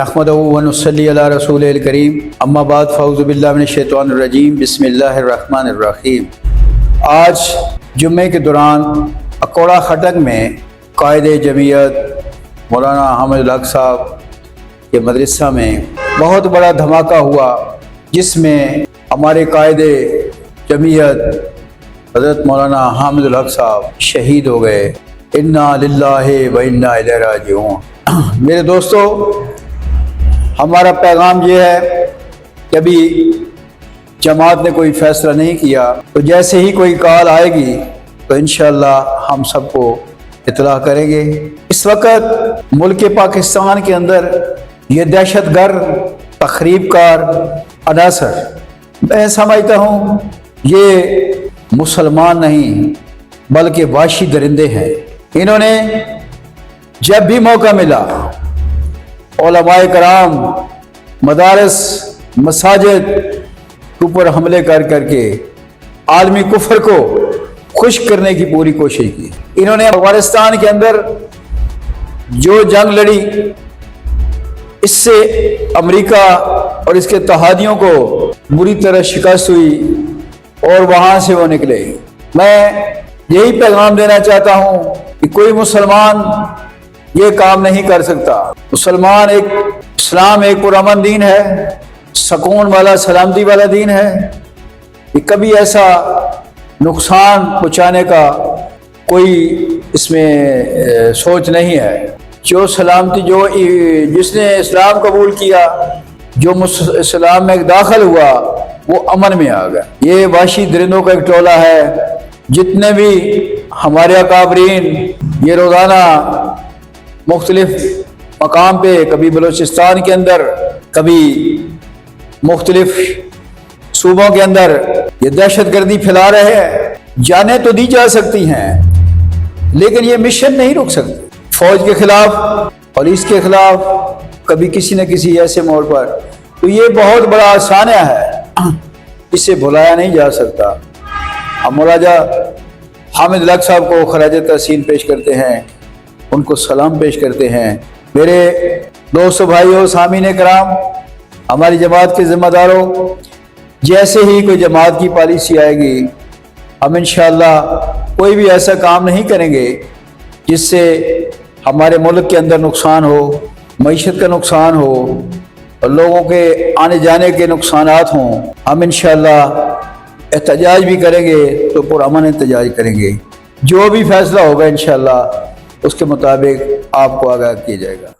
नहमदुहु व नुसल्ली अला रसूलिल करीम अम्मा बाद फ़अऊज़ु बिल्लाहि मिनश्शैतानिर रजीम बिस्मिल्लाहिर रहमानिर रहीम। आज जुम्मे के दौरान अकोड़ा खटक में कायदे जमीयत मौलाना हामिदुल हक साहब के मदरसा में बहुत बड़ा धमाका हुआ, जिसमें हमारे कायदे जमीयत हज़रत मौलाना हामिदुल हक साहब शहीद हो गए। इन्ना लिल्लाहि व इन्ना इलैहि राजिऊन। मेरे दोस्तों, हमारा पैगाम ये है कि अभी जमात ने कोई फ़ैसला नहीं किया, तो जैसे ही कोई कॉल आएगी तो इंशाअल्लाह हम सबको इत्तला करेंगे। इस वक्त मुल्क पाकिस्तान के अंदर ये दहशतगर्द तखरीबकार अनासर, मैं समझता हूँ ये मुसलमान नहीं बल्कि वाशी दरिंदे हैं। इन्होंने जब भी मौका मिला उलमाए कराम, मदारस, मसाजिद के ऊपर हमले कर करके आलमी कुफर को खुश करने की पूरी कोशिश की। इन्होंने अफगानिस्तान के अंदर जो जंग लड़ी, इससे अमेरिका और इसके तहादियों को बुरी तरह शिकस्त हुई और वहाँ से वो निकले। मैं यही पैगाम देना चाहता हूँ कि कोई मुसलमान ये काम नहीं कर सकता। मुसलमान इस्लाम एक पुरअमन दीन है, सुकून वाला, सलामती वाला दीन है। ये कभी ऐसा नुकसान पहुँचाने का कोई इसमें सोच नहीं है। जो सलामती, जिसने इस्लाम कबूल किया, जो इस्लाम में दाखिल हुआ, वो अमन में आ गया। ये वाशी दरिंदों का एक टोला है। जितने भी हमारे अकाबरीन ये रोज़ाना मुख्तलिफ मकाम पे, कभी बलूचिस्तान के अंदर, कभी मुख्तलिफ सूबों के अंदर ये दहशतगर्दी फैला रहे हैं। जानें तो दी जा सकती हैं, लेकिन ये मिशन नहीं रुक सकती। फौज के खिलाफ, पुलिस के खिलाफ, कभी किसी न किसी ऐसे मोड़ पर, तो ये बहुत बड़ा सानिया है, इसे भुलाया नहीं जा सकता। हम मौलाना हामिदुल हक साहब को खराज तहसीन पेश करते हैं, उनको सलाम पेश करते हैं। मेरे दोस्तों, भाइयों, सामीन कराम, हमारी जमात के ज़िम्मेदारों, जैसे ही कोई जमात की पॉलिसी आएगी, हम इंशाअल्लाह कोई भी ऐसा काम नहीं करेंगे जिससे हमारे मुल्क के अंदर नुकसान हो, मईशत का नुकसान हो और लोगों के आने जाने के नुकसानात हों। हम इंशाअल्लाह एहतजाज भी करेंगे तो पुरअमन एहतजाज करेंगे। जो भी फैसला होगा इंशाअल्लाह उसके मुताबिक आपको आगाह किया जाएगा।